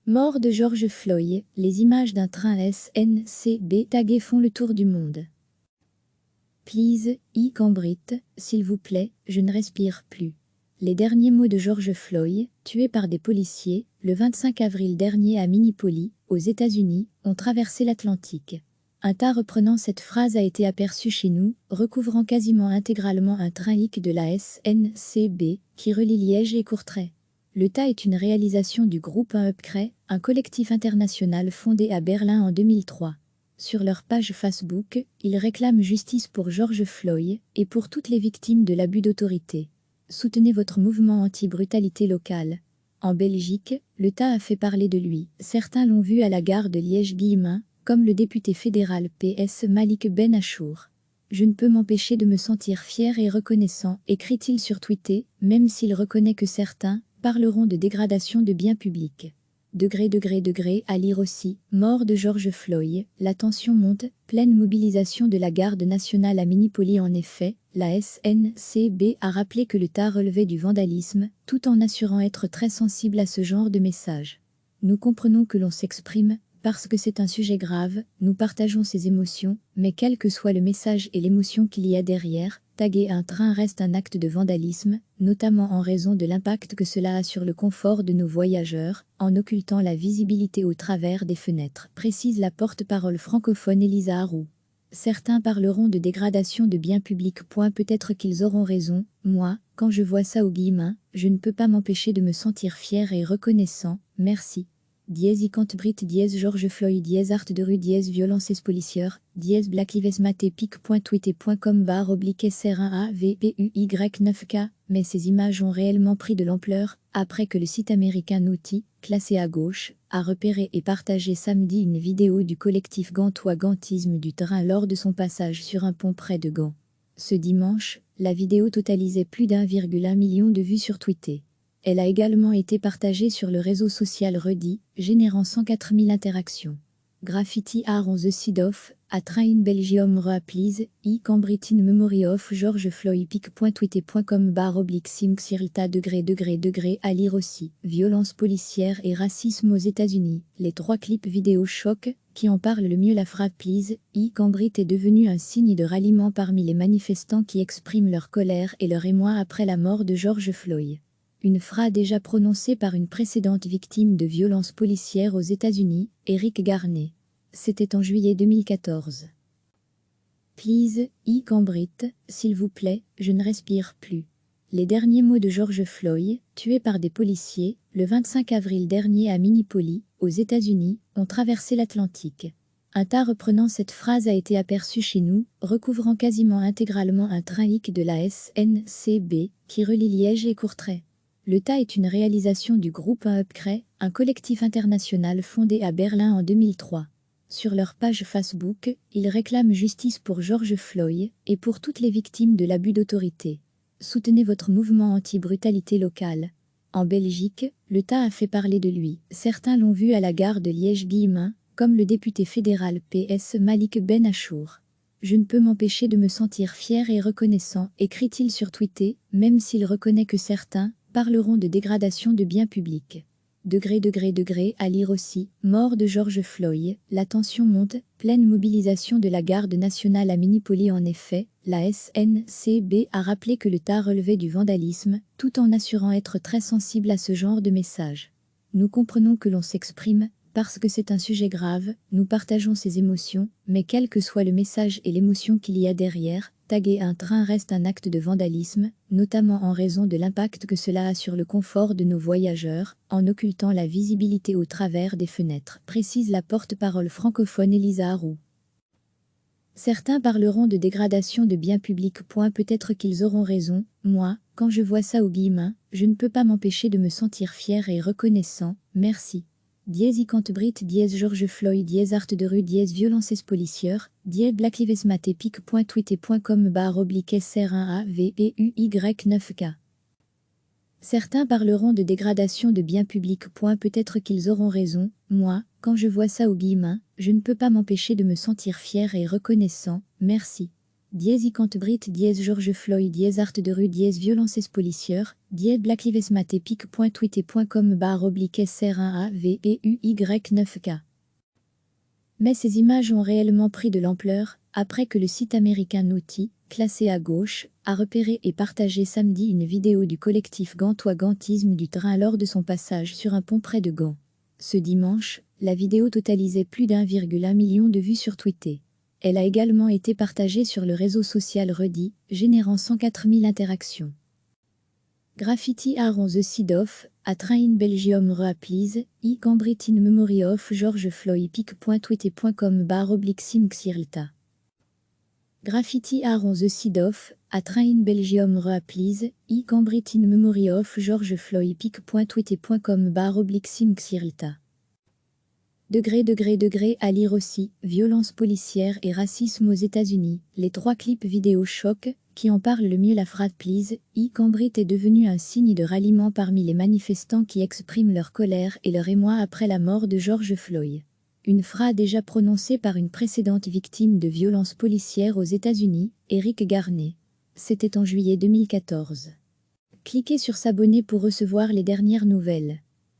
Mort de George Floyd, les images d'un train SNCB tagué font le tour du monde. Please, Cambrit, s'il vous plaît, je ne respire plus. Les derniers mots de George Floyd, tué par des policiers, le 25 avril dernier à Minneapolis, aux États-Unis, ont traversé l'Atlantique. Un tas reprenant cette phrase a été aperçu chez nous, recouvrant quasiment intégralement un train hic de la SNCB, qui relie Liège et Courtrai. Le tas est une réalisation du groupe 1 Upcray, un collectif international fondé à Berlin en 2003. Sur leur page Facebook, ils réclament justice pour George Floyd et pour toutes les victimes de l'abus d'autorité. Soutenez votre mouvement anti-brutalité locale. En Belgique, le tas a fait parler de lui. Certains l'ont vu à la gare de Liège-Guillemins, comme le député fédéral PS Malik Ben Achour. Je ne peux m'empêcher de me sentir fier et reconnaissant, écrit-il sur Twitter, même s'il reconnaît que certains parleront de dégradation de biens publics. Degré, à lire aussi, mort de George Floyd, la tension monte, pleine mobilisation de la garde nationale à Minneapolis. En effet, la SNCB a rappelé que le tas relevait du vandalisme, tout en assurant être très sensible à ce genre de message. Nous comprenons que l'on s'exprime, parce que c'est un sujet grave, nous partageons ces émotions, mais quel que soit le message et l'émotion qu'il y a derrière, taguer un train reste un acte de vandalisme, notamment en raison de l'impact que cela a sur le confort de nos voyageurs, en occultant la visibilité au travers des fenêtres, précise la porte-parole francophone Elisa Harou. Certains parleront de dégradation de biens publics. Peut-être qu'ils auront raison, moi, quand je vois ça aux Guillemins, je ne peux pas m'empêcher de me sentir fier et reconnaissant, merci. Cambrit, George Floyd, art de rue, violences policières, Black Lives Matter, pic.twitter.com /SR1AVPUY9K, mais ces images ont réellement pris de l'ampleur, après que le site américain Naughty, classé à gauche, a repéré et partagé samedi une vidéo du collectif gantois Gantisme du train lors de son passage sur un pont près de Gand. Ce dimanche, la vidéo totalisait plus d'1,1 million de vues sur Twitter. Elle a également été partagée sur le réseau social Reddit, générant 104 000 interactions. Graffiti are on the side of, a train in Belgium please, Cambrit in memory of George Floyd pic.twitter.com /simxirlta degré à lire aussi. Violence policière et racisme aux États-Unis. Les 3 clips vidéo choc, qui en parlent le mieux la phrase please, Cambrit est devenu un signe de ralliement parmi les manifestants qui expriment leur colère et leur émoi après la mort de George Floyd. Une phrase déjà prononcée par une précédente victime de violences policières aux États-Unis, Eric Garner. C'était en juillet 2014. Please, Cambrit, s'il vous plaît, je ne respire plus. Les derniers mots de George Floyd, tué par des policiers, le 25 avril dernier à Minneapolis, aux États-Unis, ont traversé l'Atlantique. Un tas reprenant cette phrase a été aperçu chez nous, recouvrant quasiment intégralement un train hic de la SNCB, qui relie Liège et Courtrai. Le tas est une réalisation du groupe 1 Upcray, un collectif international fondé à Berlin en 2003. Sur leur page Facebook, ils réclament justice pour George Floyd et pour toutes les victimes de l'abus d'autorité. Soutenez votre mouvement anti-brutalité locale. En Belgique, le tas a fait parler de lui. Certains l'ont vu à la gare de Liège-Guillemins, comme le député fédéral PS Malik Ben Achour. Je ne peux m'empêcher de me sentir fier et reconnaissant, écrit-il sur Twitter, même s'il reconnaît que certains parleront de dégradation de biens publics. Degré, à lire aussi, mort de George Floyd, la tension monte, pleine mobilisation de la garde nationale à Minneapolis. En effet, la SNCB a rappelé que le tas relevait du vandalisme, tout en assurant être très sensible à ce genre de message. Nous comprenons que l'on s'exprime, parce que c'est un sujet grave, nous partageons ces émotions, mais quel que soit le message et l'émotion qu'il y a derrière, taguer un train reste un acte de vandalisme, notamment en raison de l'impact que cela a sur le confort de nos voyageurs, en occultant la visibilité au travers des fenêtres, précise la porte-parole francophone Elisa Harou. Certains parleront de dégradation de biens publics. Peut-être qu'ils auront raison, moi, quand je vois ça aux Guillemins, je ne peux pas m'empêcher de me sentir fier et reconnaissant, merci. Cambrit, George Floyd, art de rue, violences policières, Black Lives Matter, pic.twitter.com /SR1AVPUY9K. Certains parleront de dégradation de biens publics. Peut-être qu'ils auront raison, moi, quand je vois ça aux Guillemins, je ne peux pas m'empêcher de me sentir fier et reconnaissant, merci. dièse Icantebrit, dièse George Floyd, dièse Art de rue, dièse Violences policières, dièse Black Lives Matter, pic.twitter.com /SR1AVEUY9K. Mais ces images ont réellement pris de l'ampleur, après que le site américain Naughty, classé à gauche, a repéré et partagé samedi une vidéo du collectif gantois Gantisme du train lors de son passage sur un pont près de Gand. Ce dimanche, la vidéo totalisait plus d'1,1 million de vues sur Twitter. Elle a également été partagée sur le réseau social Reddit, générant 104 000 interactions. Graffiti are on the side of, a train in Belgium please, I Cambrit in memory of George Floyd pic.twitter.com /simxirlta. Graffiti are on the side of, a train in Belgium please, I Cambrit in memory of George Floyd pic.twitter.com /simxirlta. Degré à lire aussi, violence policière et racisme aux États-Unis, les 3 clips vidéo choc, qui en parlent le mieux. La phrase Please, I Cambrit est devenue un signe de ralliement parmi les manifestants qui expriment leur colère et leur émoi après la mort de George Floyd. Une phrase déjà prononcée par une précédente victime de violences policières aux États-Unis, Eric Garner. C'était en juillet 2014. Cliquez sur s'abonner pour recevoir les dernières nouvelles.